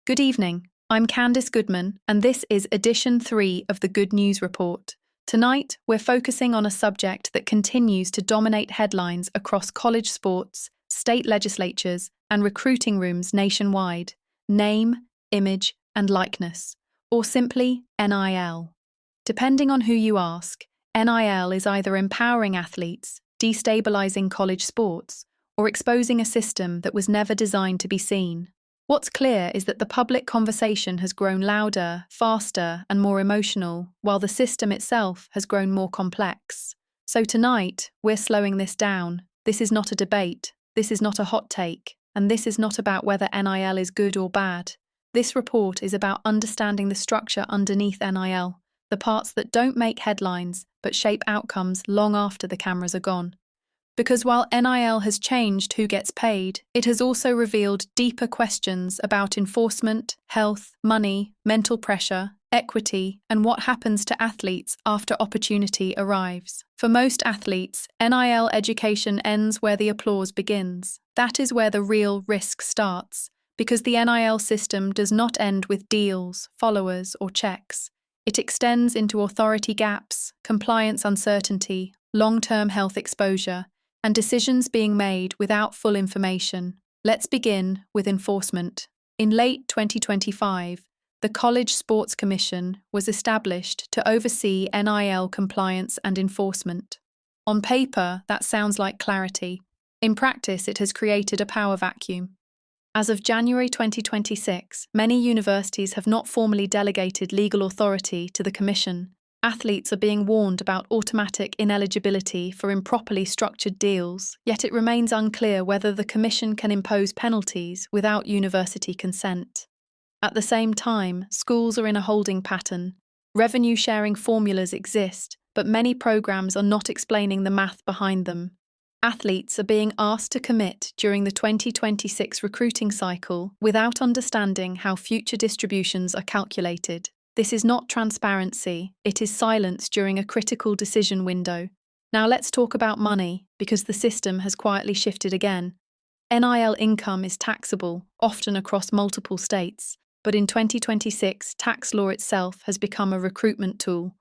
Good evening. I'm Candice Goodman, and this is Edition 3 of the Good News Report. Tonight, we're focusing on a subject that continues to dominate headlines across college sports, state legislatures, and recruiting rooms nationwide: name, image, and likeness, or simply NIL. Depending on who you ask, NIL is either empowering athletes, destabilizing college sports, or exposing a system that was never designed to be seen. What's clear is that the public conversation has grown louder, faster, and more emotional, while the system itself has grown more complex. So tonight, we're slowing this down. This is not a debate, this is not a hot take, and this is not about whether NIL is good or bad. This report is about understanding the structure underneath NIL, the parts that don't make headlines but shape outcomes long after the cameras are gone. Because while NIL has changed who gets paid, it has also revealed deeper questions about enforcement, health, money, mental pressure, equity, and what happens to athletes after opportunity arrives. For most athletes, NIL education ends where the applause begins. That is where the real risk starts, because the NIL system does not end with deals, followers, or checks. It extends into authority gaps, compliance uncertainty, long-term health exposure, and decisions being made without full information. Let's begin with enforcement. In late 2025, the College Sports Commission was established to oversee NIL compliance and enforcement. On paper, that sounds like clarity. In practice, it has created a power vacuum. As of January 2026, many universities have not formally delegated legal authority to the Commission. Athletes are being warned about automatic ineligibility for improperly structured deals, yet it remains unclear whether the Commission can impose penalties without university consent. At the same time, schools are in a holding pattern. Revenue-sharing formulas exist, but many programs are not explaining the math behind them. Athletes are being asked to commit during the 2026 recruiting cycle without understanding how future distributions are calculated. This is not transparency, it is silence during a critical decision window. Now let's talk about money, because the system has quietly shifted again. NIL income is taxable, often across multiple states, but in 2026, tax law itself has become a recruitment tool.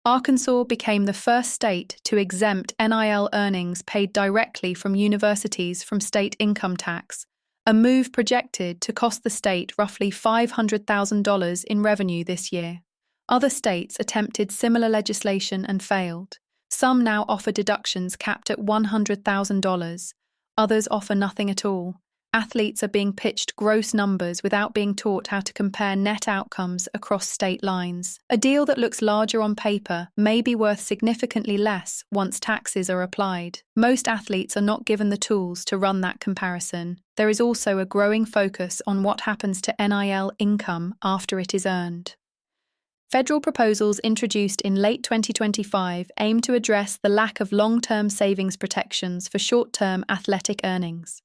Arkansas became the first state to exempt NIL earnings paid directly from universities from state income tax, a move projected to cost the state roughly $500,000 in revenue this year. Other states attempted similar legislation and failed. Some now offer deductions capped at $100,000. Others offer nothing at all. Athletes are being pitched gross numbers without being taught how to compare net outcomes across state lines. A deal that looks larger on paper may be worth significantly less once taxes are applied. Most athletes are not given the tools to run that comparison. There is also a growing focus on what happens to NIL income after it is earned. Federal proposals introduced in late 2025 aim to address the lack of long-term savings protections for short-term athletic earnings.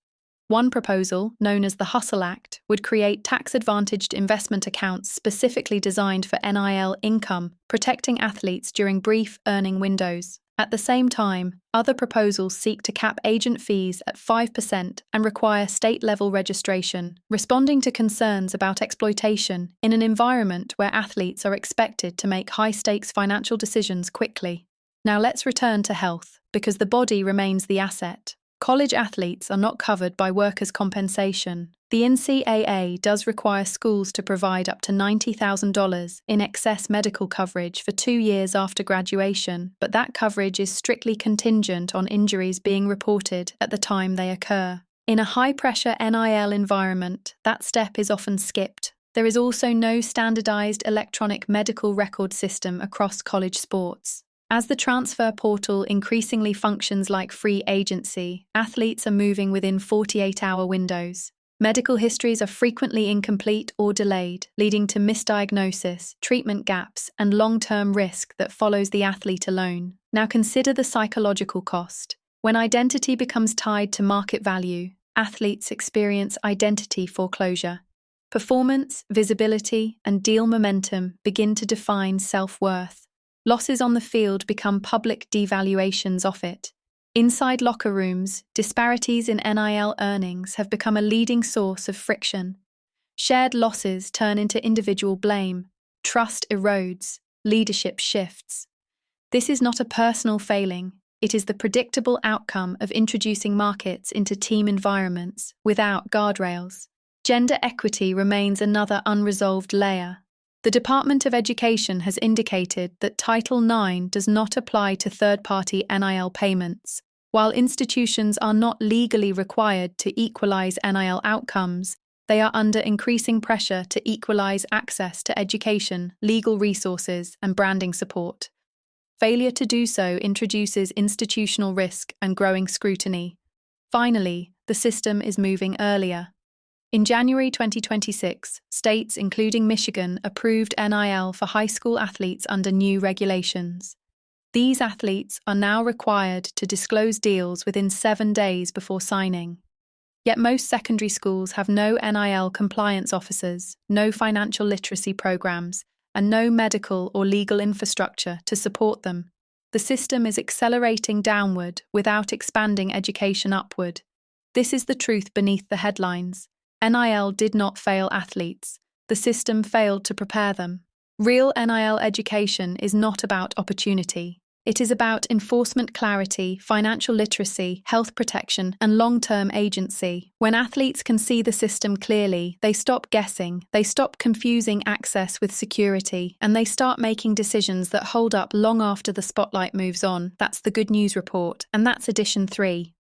One proposal, known as the Hustle Act, would create tax-advantaged investment accounts specifically designed for NIL income, protecting athletes during brief earning windows. At the same time, other proposals seek to cap agent fees at 5% and require state-level registration, responding to concerns about exploitation in an environment where athletes are expected to make high-stakes financial decisions quickly. Now let's return to health, because the body remains the asset. College athletes are not covered by workers' compensation. The NCAA does require schools to provide up to $90,000 in excess medical coverage for 2 years after graduation, but that coverage is strictly contingent on injuries being reported at the time they occur. In a high-pressure NIL environment, that step is often skipped. There is also no standardized electronic medical record system across college sports. As the transfer portal increasingly functions like free agency, athletes are moving within 48-hour windows. Medical histories are frequently incomplete or delayed, leading to misdiagnosis, treatment gaps, and long-term risk that follows the athlete alone. Now consider the psychological cost. When identity becomes tied to market value, athletes experience identity foreclosure. Performance, visibility, and deal momentum begin to define self-worth. Losses on the field become public devaluations of it. Inside locker rooms, disparities in NIL earnings have become a leading source of friction. Shared losses turn into individual blame, trust erodes, leadership shifts. This is not a personal failing, it is the predictable outcome of introducing markets into team environments without guardrails. Gender equity remains another unresolved layer. The Department of Education has indicated that Title IX does not apply to third-party NIL payments. While institutions are not legally required to equalize NIL outcomes, they are under increasing pressure to equalize access to education, legal resources, and branding support. Failure to do so introduces institutional risk and growing scrutiny. Finally, the system is moving earlier. In January 2026, states including Michigan approved NIL for high school athletes under new regulations. These athletes are now required to disclose deals within 7 days before signing. Yet most secondary schools have no NIL compliance officers, no financial literacy programs, and no medical or legal infrastructure to support them. The system is accelerating downward without expanding education upward. This is the truth beneath the headlines. NIL did not fail athletes. The system failed to prepare them. Real NIL education is not about opportunity. It is about enforcement clarity, financial literacy, health protection, and long-term agency. When athletes can see the system clearly, they stop guessing, they stop confusing access with security, and they start making decisions that hold up long after the spotlight moves on. That's the Good News Report, and that's edition 3.